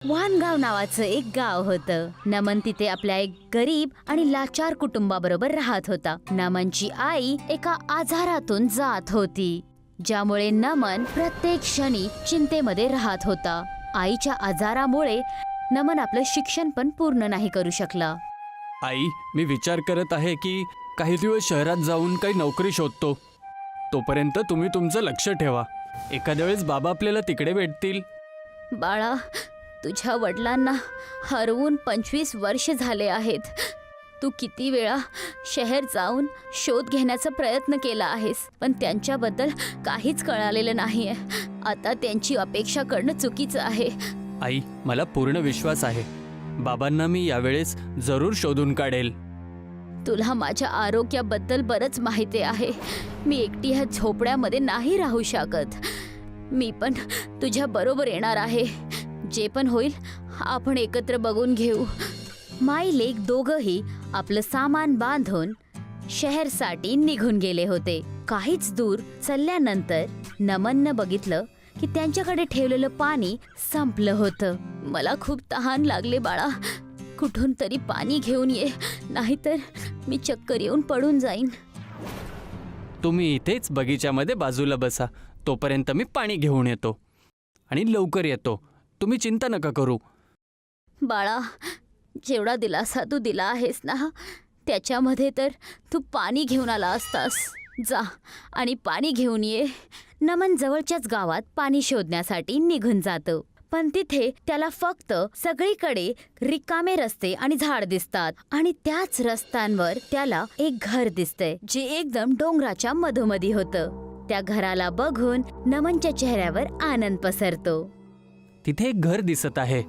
वानगाव नावाचं एक गाव होतं. नमन तिथे आपल्या एक गरीब आणि लाचार कुटुंबाबरोबर राहत होता. नमनची आई एका आजारातून जात होती, ज्यामुळे नमन प्रत्येक क्षणी चिंतेमध्ये राहत होता. आईच्या आजारामुळे नमन आपलं शिक्षण पण पूर्ण नाही करू शकला. आई, मी विचार करत आहे की काही दिवस शहरात जाऊन काही नोकरी शोधतो. तोपर्यंत तुम्ही तुमचं लक्ष ठेवा. एखाद्या वेळेस बाबा आपल्याला तिकडे भेटतील. बाळा, तुझ्या वडिलांना हरवून 25 वर्ष झाले आहेत. तू किती वेळा शहर जाऊन शोध घेण्याचा प्रयत्न केला आहेस, पण त्यांच्याबद्दल काहीच कळालेलं नाहीये. आता त्यांची अपेक्षा करणं चुकीचं आहे. आई, मला पूर्ण विश्वास आहे. बाबांना मी यावेळेस जरूर शोधून काढेल. तुला माझ्या आरोग्याबद्दल बरंच माहिती आहे. मी एकटी ह्या झोपड्यामध्ये नाही राहू शकत. मी पण तुझ्या बरोबर येणार आहे. जे पण होईल आपण एकत्र बघून घेऊ. माई लेक दोघंही आपलं सामान बांधून शहरसाठी निघून गेले होते. काहीच दूर चालल्यानंतर नमननं बघितलं की त्यांच्याकडे ठेवलेलं पाणी संपलं होतं. मला खूप तहान लागले बाळा, कुठून तरी पाणी घेऊन ये, नाहीतर मी चक्कर येऊन पडून जाईन. तुम्ही इथेच बगीच्यामध्ये बाजूला बसा. तोपर्यंत मी पाणी घेऊन येतो आणि लवकर येतो. तुम्ही चिंता नका करू. बाळा, जेवढा दिलासा तू दिला आहेस ना, त्याच्यामध्ये तर तू पाणी घेऊन आला असतास. जा आणि पाणी घेऊन ये. नमन जवळच्याच गावात पाणी शोधण्यासाठी निघून जातो, पण तिथे त्याला फक्त सगळीकडे रिकामे रस्ते आणि झाड दिसतात. आणि त्याच रस्त्यांवर त्याला एक घर दिसतंय, जे एकदम डोंगराच्या मधोमधी होतं. त्या घराला बघून नमनच्या चेहऱ्यावर आनंद पसरतो. तिथे एक घर दिसत आहे.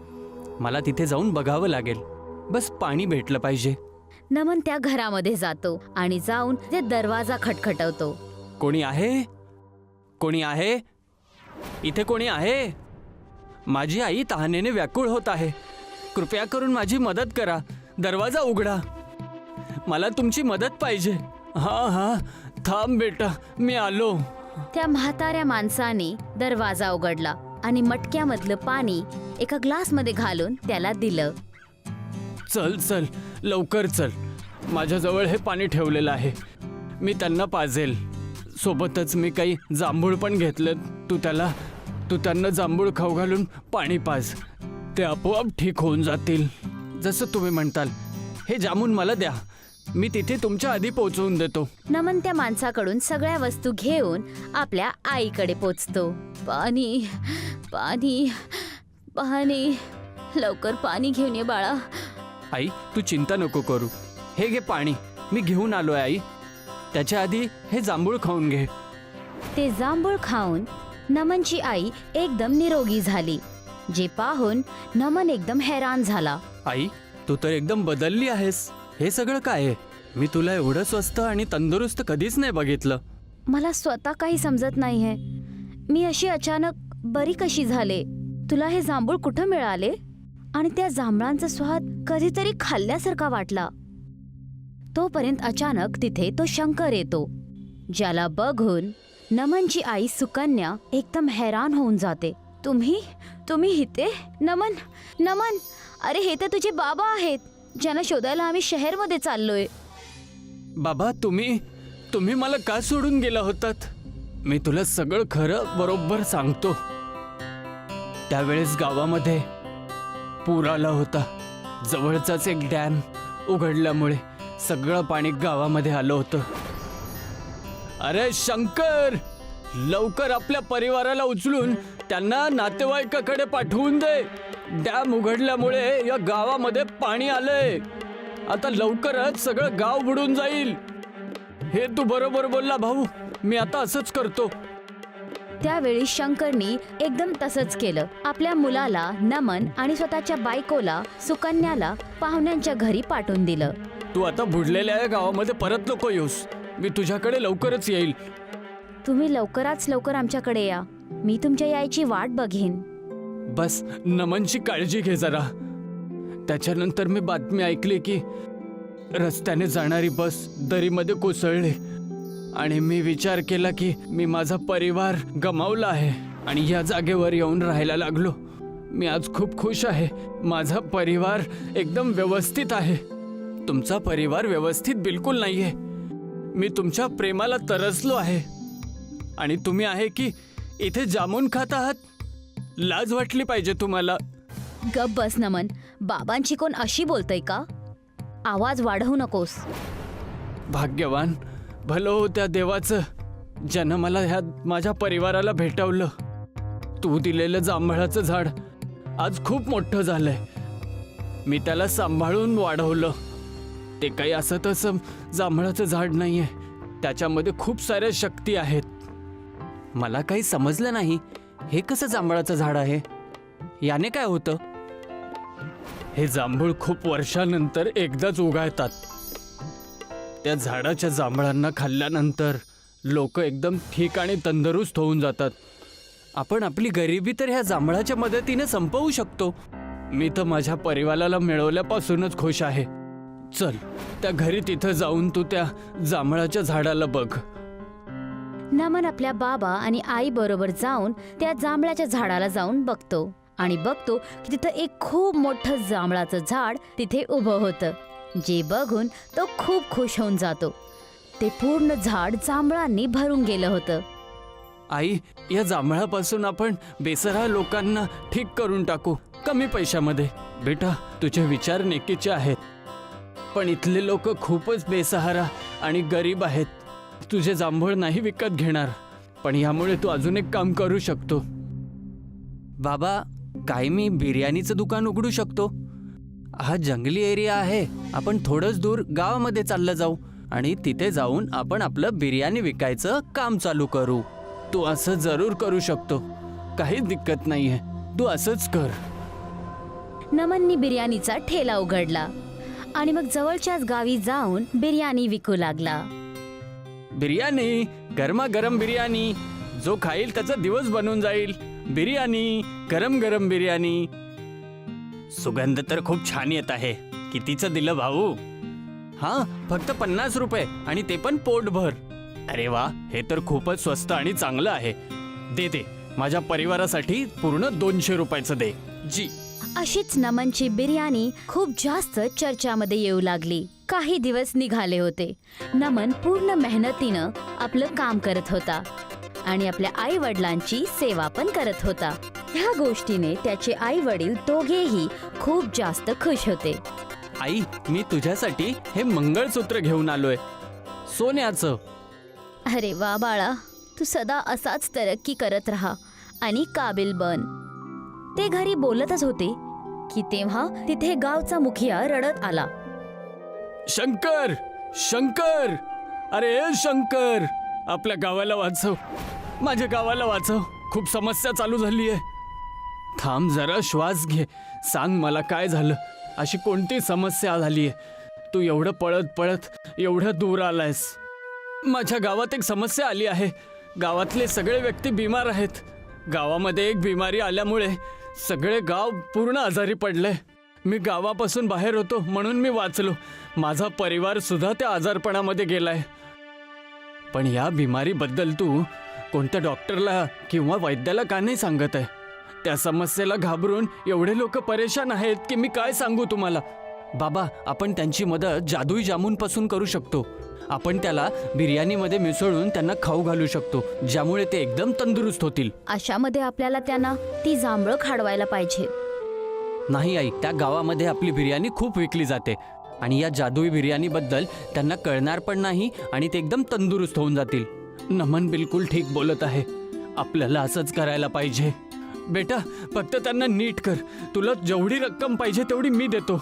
मला तिथे जाऊन बघावं लागेल. बस पाणी भेटलं पाहिजे. नमन त्या घरामध्ये जातो आणि जाऊन ते दरवाजा खटखटवतो. कोणी आहे? कोणी आहे? इथे कोणी आहे? माझी आई तहानेने व्याकुळ होत आहे. कृपया करून माझी मदत करा. दरवाजा उघडा. मला तुमची मदत पाहिजे. हां, थांब बेटा, मी आलो. त्या म्हाताऱ्या माणसाने दरवाजा उघडला आणि मटक्यामधलं पाणी एका ग्लासमध्ये घालून त्याला दिलं. चल लवकर चल. माझ्याजवळ हे पाणी ठेवलेलं आहे. मी त्यांना पाजेल. सोबतच मी काही जांभूळ पण घेतलं. तू त्यांना जांभूळ खाऊ घालून पाणी पाज. ते आपोआप ठीक होऊन जातील. जसं तुम्ही म्हणताल. हे जामून मला द्या. मी तिथे तुमच्या आधी पोहोचवून देतो. नमन त्या माणसाकडून सगळ्या वस्तू घेऊन आपल्या आईकडे पोचतो. पाणी पाणी पाणी, लवकर पाणी घेऊन ये बाळा. आई, तू चिंता नको करू. हे घे पाणी. मी घेऊन आलोय आई. त्याच्या आधी हे जांभूळ खाऊन घे. ते जांभूळ खाऊन नमनची आई एकदम निरोगी झाली, जे पाहून नमन एकदम हैराण झाला. आई, तू तर एकदम बदलली आहेस. हे सगळं काय आहे? मी तुला एवढं स्वस्थ आणि तंदुरुस्त कधीच नाही बघितलं. मला स्वतः काही समजत नाहीये. मी अशी अचानक बरी कशी झाले? तुला हे जांभूळ कुठं मिळाले? आणि त्या जांभळांचा स्वाद कधीतरी खाल्ल्यासारखा वाटला. तोपर्यंत अचानक तिथे तो शंकर येतो, ज्याला बघून नमनची आई सुकन्या एकदम हैराण होऊन जाते. तुम्ही इथे? नमन, अरे हे तर तुझे बाबा आहेत, ज्यांना शोधायला आम्ही शहरमध्ये चाललोय. बाबा, तुम्ही मला का सोडून गेला होतात? मी तुला सगळं खरं बरोबर सांगतो. त्यावेळेस गावामध्ये पूर आला होता. जवळचाच एक डॅम उघडल्यामुळे सगळं पाणी गावामध्ये आलं होतं. अरे शंकर, लवकर आपल्या परिवाराला उचलून त्यांना नातेवाईकाकडे पाठवून दे. डॅम उघडल्यामुळे या गावामध्ये पाणी आलंय. आता लवकरच सगळं गाव बुडून जाईल. हे तू बरोबर बोलला भाऊ. मी आता असंच करतो. त्यावेळी शंकरनी एकदम तसंच केलं. आपल्या मुलाला नमन आणि स्वतःच्या बायकोला सुकन्याला पाहुण्यांच्या घरी पाठवून दिलं. तू आता बुडलेल्या या गावामध्ये परत नको येऊस. मी तुझ्याकडे लवकरच येईल. तुम्ही लवकरात लवकर आमच्याकडे या. मी तुमच्या यायची वाट बघेन. बस नमनची काळजी घे जरा. त्याच्यानंतर मी बातमी ऐकली की रस्त्याने जाणारी बस दरीमध्ये कोसळली आणि मी विचार केला की मी माझा परिवार गमावला आहे आणि या जागेवर येऊन राहायला लागलो. मी आज खूप खुश आहे. माझा परिवार एकदम व्यवस्थित आहे. तुमचा परिवार व्यवस्थित बिलकुल नाहीये. मी तुमच्या प्रेमाला तरसलो आहे. आणि तुम्ही आहे की इथे जामून खात आहात. लाज वाटली पाहिजे तुम्हाला. गप बस नमन. बाबांची कोण अशी बोलतय का? आवाज वाढवू नकोस. भाग्यवान भलं हो त्या देवाचं ज्यानं मला ह्या माझ्या परिवाराला भेटवलं. तू दिलेलं जांभळाचं झाड आज खूप मोठं झालंय. मी त्याला सांभाळून वाढवलं. ते काही असं तसं जांभळाचं झाड नाहीये. त्याच्यामध्ये खूप साऱ्या शक्ती आहेत. मला काही समजलं नाही. हे कसं जांभळाचं झाड आहे? याने काय होतं? हे जांभूळ खूप वर्षानंतर एकदाच उगाळतात. त्या झाडाच्या जांभळांना खाल्ल्यानंतर लोक एकदम ठीक आणि तंदुरुस्त होऊन जातात. आपण आपली गरिबी तर ह्या जांभळाच्या मदतीने संपवू शकतो. मी तर माझ्या परिवाराला मिळवल्यापासूनच खुश आहे. चल त्या घरी तिथं जाऊन तू त्या जांभळाच्या झाडाला बघ. नमन आपल्या बाबा आणि आई बरोबर जाऊन त्या जांभळाच्या झाडाला जाऊन बघतो आणि बघतो की तिथं एक खूप मोठं जांभळाचं झाड तिथे उभं होतं. जे बघून तो खूप खुश होऊन जातो. ते पूर्ण झाड जांभळांनी भरून गेलं होतं. आई, या जांभळापासून आपण बेसहारा लोकांना ठीक करून टाकू कमी पैशामध्ये. बेटा, तुझे विचार नेकीचे आहेत, पण इथले लोक खूपच बेसहारा आणि गरीब आहेत. तुझे जांभूळ नाही विकत घेणार, पण यामुळे तू अजून एक काम करू शकतो. बाबा, काय मी बिर्याणीचं दुकान उघडू शकतो? हा जंगली एरिया आहे. आपण थोडंच दूर गावामध्ये चाललं जाऊ आणि तिथे जाऊन आपण आपलं बिर्याणी विकायचं काम चालू करू. तू असं जरूर करू शकतो. काहीच दिक्कत नाहीये. तू असंच कर. नमननी बिर्याणीचा ठेला उघडला आणि मग जवळच्याच गावी जाऊन बिर्याणी विकू लागला. बिर्याणी, गरमागरम बिर्याणी. जो खाईल त्याचा दिवस बनून जाईल. बिर्याणी, गरम गरम बिर्याणी. सुगंध तर खूप छान येत आहे. कितीचं दिलं भाऊ? हां, फक्त 50 रुपये आणि ते पण पोटभर. अरे वा, हे तर खूपच स्वस्त आणि चांगलं आहे. दे दे, माझ्या परिवारासाठी पूर्ण 200 रुपयाचं दे. जी. अशीच नमनची बिर्याणी खूप जास्त चर्चामध्ये येऊ लागली. काही दिवस निघाले होते. नमन पूर्ण मेहनतीनं आपलं काम करत होता आणि आपल्या आई वडिलांची सेवा पण करत होता. ह्या गोष्टीने त्याचे आई वडील दोघेही खूप जास्त खुश होते. आई, मी तुझ्यासाठी हे मंगळसूत्र घेऊन आलोय, सोन्याचं. अरे वा बाळा, तू सदा असाच तरक्की करत राहा आणि काबिल बन. ते घरी बोलतच होते की तेव्हा तिथे गावचा मुखिया रडत आला. शंकर, शंकर, अरे शंकर, आपल्या गावाला वाचव. माझ्या गावाला वाचव. खूप समस्या चालू झाली आहे. थांब जरा, श्वास घे. सांग मला काय झालं. अशी कोणती समस्या झाली आहे? तू एवढं पळत पळत एवढं दूर आलायस. माझ्या गावात एक समस्या आली आहे. गावातले सगळे व्यक्ती बिमार आहेत. गावामध्ये एक बिमारी आल्यामुळे सगळे गाव पूर्ण आजारी पडले. मी गावापासून बाहेर होतो म्हणून मी वाचलो. माझा परिवार सुद्धा त्या आजारपणामध्ये गेलाय. पण या बिमारीबद्दल तू कोणत्या डॉक्टरला किंवा वैद्याला का नाही सांगत आहे? त्या समस्येला घाबरून एवढे लोक परेशान आहेत की मी काय सांगू तुम्हाला. बाबा, आपण त्यांची मदत जादुई जामूनपासून करू शकतो. आपण त्याला बिर्याणीमध्ये मिसळून त्यांना खाऊ घालू शकतो, ज्यामुळे ते एकदम तंदुरुस्त होतील. अशामध्ये आपल्याला त्यांना ती जांभळं खाडवायला पाहिजे. नाही आई, त्या गावामध्ये आपली बिर्याणी खूप विकली जाते आणि या जादुई बिर्याणीबद्दल त्यांना कळणार पण नाही आणि ते एकदम तंदुरुस्त होऊन जातील. नमन बिलकुल ठीक बोलत आहे. आपल्याला असंच करायला पाहिजे. बेटा, फक्त त्यांना नीट कर. तुला जेवढी रक्कम पाहिजे तेवढी मी देतो.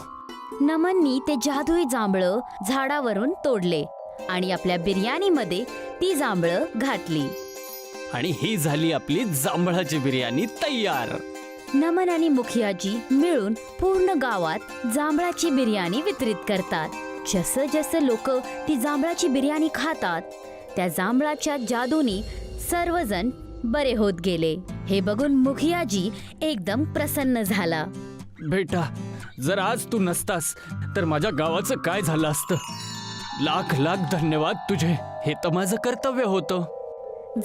नमननी ते जादुई जांभळं झाडावरून तोडले आणि आपल्या बिर्याणीमध्ये ती जांभळं घातली. आणि ही झाली आपली जांभळाची बिर्याणी तयार. नमन आणि मुखियाजी मिळून पूर्ण गावात जांभळाची बिर्याणी वितरित करतात. जसं जसं लोक ती जांभळाची बिर्याणी खातात, त्या जांभळाच्या जादूनी सर्वजण बरे होत गेले. हे बघून मुखियाजी एकदम प्रसन्न झाला. बेटा, जर आज तू नसतास तर माझ्या गावाचं काय झालं असतं. लाख लाख धन्यवाद तुझे. हे तर माझं कर्तव्य होतं.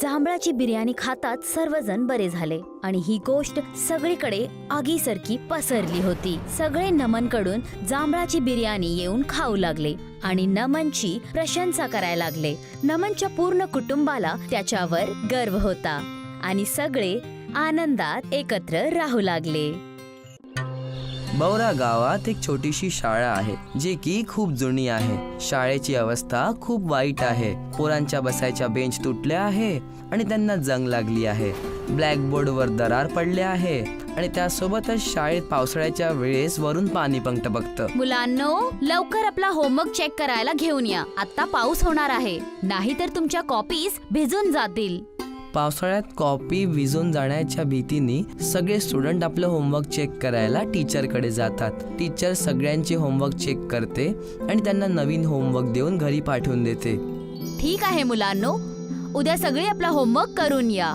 जांभळाची बिर्याणी खातात सर्वजण बरे झाले आणि ही गोष्ट सगळीकडे आगीसारखी पसरली होती. सगळे नमनकडून जांभळाची बिर्याणी येऊन खाऊ लागले आणि नमनची प्रशंसा करायला लागले. नमनच्या पूर्ण कुटुंबाला त्याच्यावर गर्व होता आणि सगळे आनंदात एकत्र राहू लागले. बौरा गावात एक छोटीशी शाळा आहे जी की खूप जुनी आहे. शाळेची अवस्था खूप वाईट आहे. पोरांच्या बसायच्या बेंच तुटल्या आहे आणि त्यांना जंग लागली आहे. ब्लॅकबोर्डवर दरार पडले आहे आणि त्यासोबतच शाळेत पावसाळ्याच्या वेळेस वरून पाणी टपकतं. मुलांनो, लवकर आपला होमवर्क चेक करायला घेऊन या. आता पाऊस होणार आहे, नाहीतर तुमच्या कॉपीज भिजून जातील. पावसाळ्यात कॉपी विझून जाण्याच्या भीतीने सगळे स्टुडंट आपलं होमवर्क चेक करायला टीचरकडे जातात. टीचर सगळ्यांचे होमवर्क चेक करते आणि त्यांना नवीन होमवर्क देऊन घरी पाठवून देते. ठीक आहे मुलांनो, उद्या सगळे आपला होमवर्क करून या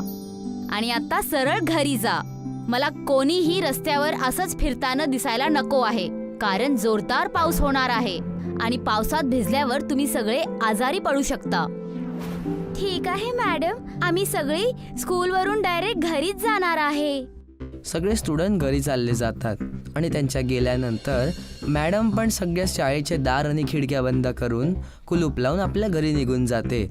आणि आता सरळ घरी जा. मला कोणीही रस्त्यावर असंच फिरताना दिसायला नको आहे, कारण जोरदार पाऊस होणार आहे आणि पावसात भिजल्यावर तुम्ही सगळे आजारी पडू शकता. ठीक आहे मॅडम, आम्ही सगळे स्कूलवरून डायरेक्ट घरीच जाणार आहे. सगळे स्टुडंट घरी चालले जातात आणि त्यांच्या गेल्यानंतर मॅडम पण सगळ्या शाळेचे दार आणि खिडक्या बंद करून कुलूप लावून आपल्या घरी निघून जाते.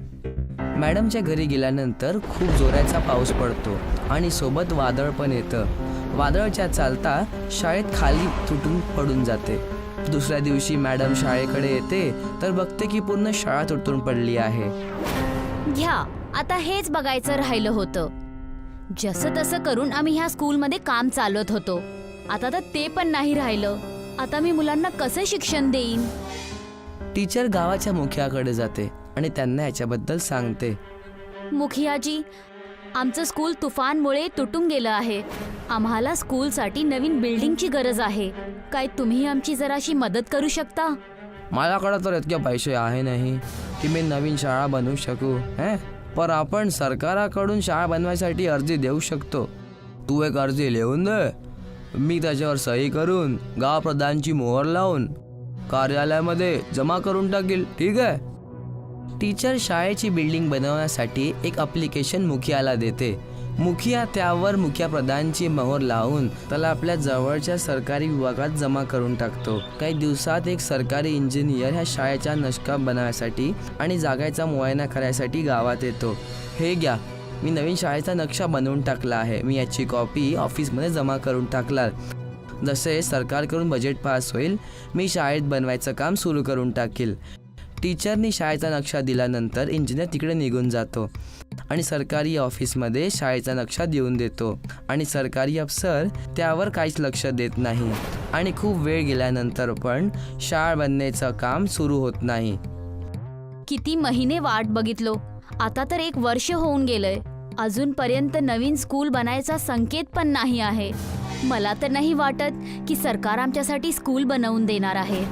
मॅडमच्या घरी गेल्यानंतर खूप जोराचा पाऊस पडतो आणि सोबत वादळ पण येतं. वादळच्या चालता शाळेत खाली तुटून पडून जाते. दुसऱ्या दिवशी मॅडम शाळेकडे येते तर बघते की पूर्ण शाळा तुटून पडली आहे. घ्या, आता हेच बघायचं राहिलं होतं. जसं तसं करून आम्ही ह्या स्कूलमध्ये काम चालवत होतो. आता तर ते पण नाही राहिलं. आता मी मुलांना कसं शिक्षण देईन? टीचर गावाच्या मुखियाकडे जाते आणि त्यांना याच्याबद्दल सांगते. मुखियाजी, आमचं स्कूल तुफानमुळे तुटून गेलं आहे. आम्हाला स्कूलसाठी नवीन बिल्डिंगची गरज आहे. काय तुम्ही आमची जराशी मदत करू शकता? माझ्याकडे तर इतके पैसे आहे नाही की मी नवीन शाळा बनवू शकू. पण आपण सरकाराकडून शाळा बनवायसाठी अर्जी देऊ शकतो. तू एक अर्जी लिहून दे, मी त्याच्यावर सही करून गाव प्रधानची मोहर लावून कार्यालयामध्ये जमा करून टाकील. ठीक आहे? टीचर शाळेची बिल्डिंग बनवण्यासाठी एक ॲप्लिकेशन मुखियाला देते. मुखिया त्यावर मुख्य प्रधानची मोहर लावून त्याला आपल्या जवळच्या सरकारी विभागात जमा करून टाकतो. काही दिवसात एक सरकारी इंजिनियर ह्या शाळेचा नक्शा बनवण्यासाठी आणि जागेचा मुआयना करायसाठी गावात येतो. हे घ्या, मी नवीन शाळेचा नक्शा बनवून टाकला आहे. मी याची कॉपी ऑफिसमध्ये जमा करून टाकला. जसे सरकारकडून बजेट पास होईल, मी शाळेत बनवायचं काम सुरू करून टाकील. टीचरनी शाळेचा नक्शा दिल्यानंतर इंजिनियर तिकडे निघून जातो आणि सरकारी ऑफिसमध्ये शाळेचा नक्शा देऊन देतो आणि सरकारी अफसर त्यावर काहीच लक्ष देत नाही आणि खूप वेळ गेल्यानंतर पण शाळा बनण्याचं काम सुरू होत नाही. किती महिने वाट बघितलो, आता तर 1 वर्ष होऊन गेलंय. अजूनपर्यंत नवीन स्कूल बनायचा संकेत पण नाही आहे. मला तर नाही वाटत की सरकार आमच्यासाठी स्कूल बनवून देणार आहे.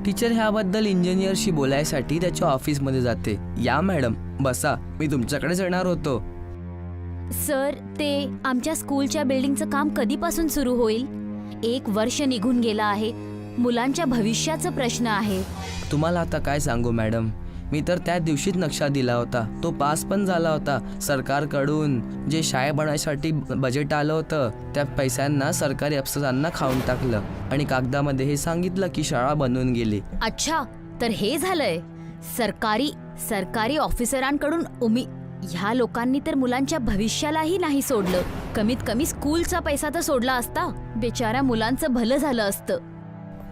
टीचर ह्याबद्दल इंजिनियरशी बोलायसाठी त्याच्या ऑफिसमध्ये जाते. या मॅडम, बसा, मी तुमच्याकडेच येणार होतो. सर, ते आमच्या स्कूलच्या बिल्डिंगचं काम कधीपासून सुरू होईल? 1 वर्ष निघून गेला आहे. मुलांच्या भविष्याचा प्रश्न आहे. तुम्हाला आता काय सांगू मॅडम, मी तर त्या दिवशीच नक्षा दिला होता. तो पास पण झाला होता. सरकारकडून जे शाळा बनवायसाठी बजेट आलं होतं त्या पैशांना सरकारी अफसरांना खाऊन टाकलं आणि कागदामध्ये हे सांगितलं की शाळा बनवून गेली. अच्छा, तर हे झालंय. सरकारी ऑफिसरांकडून ह्या लोकांनी तर मुलांच्या भविष्यालाही नाही सोडलं. कमीत कमी स्कूलचा पैसा तर सोडला असता. बिचाऱ्या मुलांचं भलं झालं असतं.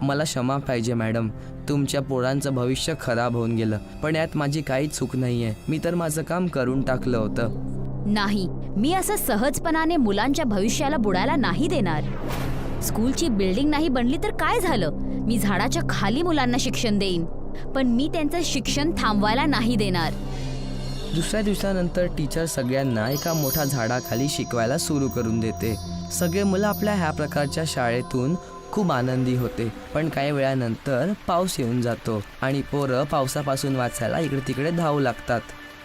मला क्षमा पाहिजे मॅडम, तुमच्या पोरांचं भविष्य खराब होऊन गेलं, पण यात माझी काही चूक नाहीये. मी तर माझं काम करून टाकलं होतं. नाही, मी असं सहजपणाने मुलांच्या भविष्याला बुडायला नाही देणार. स्कूलची बिल्डिंग नाही बनली तर काय झालं? मी झाडाच्या खाली मुलांना शिक्षण देईन, पण मी त्यांचं शिक्षण थांबवायला नाही देणार. दुसऱ्या दिवसानंतर टीचर सगळ्यांना एका मोठ्या झाडाखाली शिकवायला सुरू करून देते. सगळे मुलं आपल्या ह्या प्रकारच्या शाळेतून खूप आनंदी होते. पण काही वेळानंतर पाऊस येऊन जातो आणि पोरं पावसापासून वाचायला इकडे तिकडे धावू लागतात.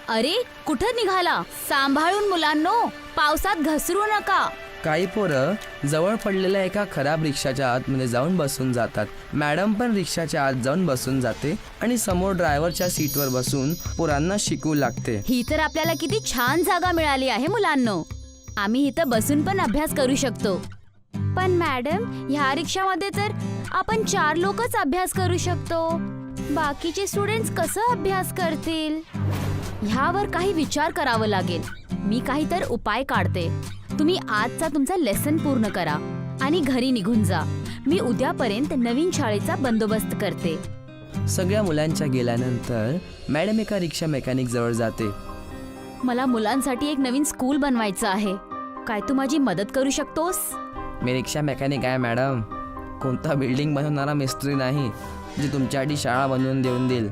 अरे, कुठं निघाला? सांभाळून मुलांनो, पावसात घसरू नका. काही पोरं जवळ पडलेल्या एका खराब रिक्षाच्या आतमध्ये जाऊन बसून जातात. मॅडम पण रिक्षाच्या आत जाऊन बसून जाते आणि समोर ड्रायव्हरच्या सीटवर बसून पोरांना शिकवू लागते. ही तर आपल्याला किती छान जागा मिळाली आहे मुलांनो. आम्ही इथं बसून पण अभ्यास करू शकतो. पण मॅडम, ह्या रिक्षामध्ये तर आपण 4 लोकच अभ्यास करू शकतो. बाकीचे स्टुडंट्स कसं अभ्यास करतील? ह्यावर काही विचार करावं लागेल. मी काही तर उपाय काढते. तुम्ही आजचा तुमचा लेसन पूर्ण करा आणि घरी निघून जा. मी उद्यापर्यंत नवीन शाळेचा बंदोबस्त करते. सगळ्या मुलांच्या गेल्यानंतर मॅडम एका रिक्षा मेकॅनिक जवळ जाते. मला मुलांसाठी एक नवीन स्कूल बनवायचं आहे. काय तू माझी मदत करू शकतोस? मी रिक्षा मेकॅनिक आहे मॅडम, कोणता बिल्डिंग बनवणारा मिस्त्री नाही जे तुमच्यासाठी शाळा बनवून देऊन देईल.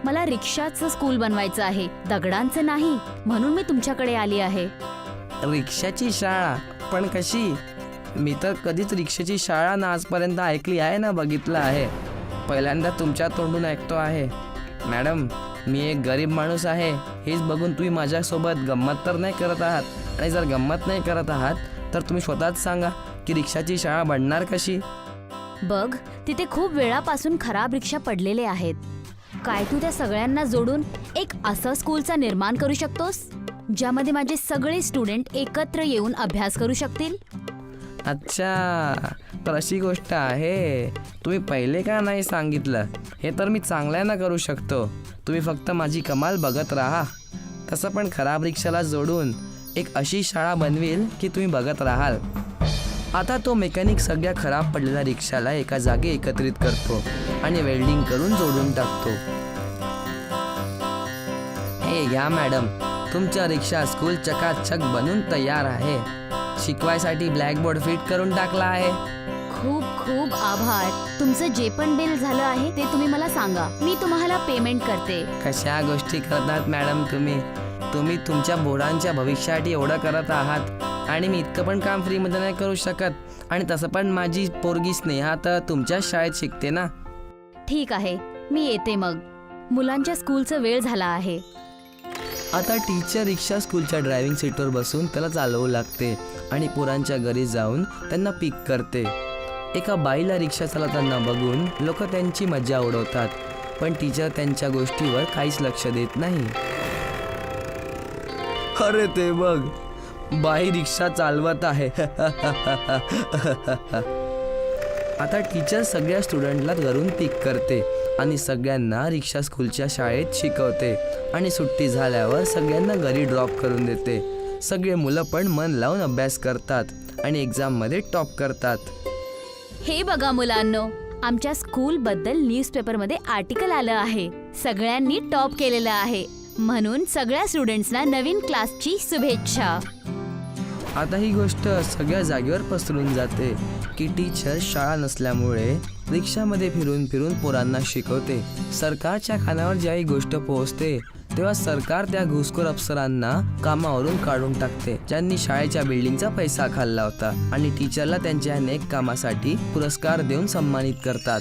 मला रिक्षाचं स्कूल बनवायचं आहे, दगडांचं नाही. म्हणून मी तुमच्याकडे आली आहे. रिक्षाची शाळा? पण कशी? मी तर कधीच रिक्षाची शाळा ना आजपर्यंत ऐकली आहे ना बघितलं आहे. पहिल्यांदा तुमच्या तोंडून ऐकतो आहे. मॅडम, मी एक गरीब माणूस आहे हेच बघून तुम्ही माझ्यासोबत गंमत तर नाही करत आहात. आणि जर गंमत नाही करत आहात तर तुम्ही स्वतःच सांगा की रिक्षाची शाळा बनणार कशी? बघ, तिथे खूप वेळापासून खराब रिक्षा पडलेले आहेत. काय तू त्या सगळ्यांना जोडून एक असं स्कूलचं निर्माण करू शकतोस ज्यामध्ये माझे सगळे स्टुडंट एकत्र येऊन अभ्यास करू शकतील? अच्छा, तर अशी गोष्ट आहे. तुम्ही पहिले का नाही सांगितलं? हे तर मी चांगल्यानं करू शकतो. तुम्ही फक्त माझी कमाल बघत राहा. तसं पण खराब रिक्षाला जोडून एक अशी शाळा बनवेल की तुम्ही बघत राहाल. आता तो मेकॅनिक सगळ्या खराब पडलेल्या रिक्षाला एका जागी एकत्रित करतो आणि वेल्डिंग करून जोडून टाकतो. हे घ्या मॅडम, तुमच्या रिक्षा स्कूल चकाचक बनून तयार आहे. शिकवायसाठी ब्लॅकबोर्ड फिट करून टाकला आहे. खूप खूप आभार. तुमचं जे पण बिल झालं आहे ते तुम्ही मला सांगा. मी तुम्हाला पेमेंट करते. कशा गोष्टी करतात मॅडम तुम्ही? तुम्ही तुमच्या पोरांच्या भविष्यासाठी एवढं करत आहात आणि मी इतकं पण काम फ्रीमध्ये नाही करू शकत. आणि तसं पण माझी पोरगी स्नेहा तर तुमच्याच शाळेत शिकते ना. ठीक आहे, मी येते मग. मुलांच्या स्कूलचा वेळ झाला आहे. आता टीचर रिक्षा स्कूलच्या ड्रायव्हिंग सीटवर बसून त्याला चालवू लागते आणि पोरांच्या घरी जाऊन त्यांना पिक करते. एका बाईला रिक्षा चालवताना बघून लोक त्यांची मजा उडवतात, पण टीचर त्यांच्या गोष्टीवर काहीच लक्ष देत नाही. अरे ते बघ, बाई रिक्षा चालवत आहे. आता टीचर सगळ्या स्टुडंटला घरून पिक करते आणि सगळ्यांना रिक्षा स्कूलच्या शाळेत शिकवते आणि सुट्टी झाल्यावर सगळ्यांना घरी ड्रॉप करून देते. सगळे मुलं पण मन लावून अभ्यास करतात आणि एक्झाममध्ये टॉप करतात. हे बघा मुलांनो, आमच्या स्कूल बद्दल न्यूजपेपरमध्ये आर्टिकल आलं आहे. सगळ्यांनी टॉप केलेलं आहे. म्हणून सगळ्या स्टुडंट्सना नवीन क्लासची शुभेच्छा. आता ही गोष्ट सगळ्या जागेवर पसरून जाते की टीचर शाळा नसल्यामुळे रिक्षामध्ये फिरून फिरून पोरांना शिकवते. सरकारच्या कानावर जेव्हा ही गोष्ट पोहोचते तेव्हा सरकार त्या घुसखोर अफसरांना कामावरून काढून टाकते ज्यांनी शाळेच्या बिल्डिंगचा पैसा खाल्ला होता आणि टीचरला त्यांच्या नेक कामासाठी पुरस्कार देऊन सन्मानित करतात.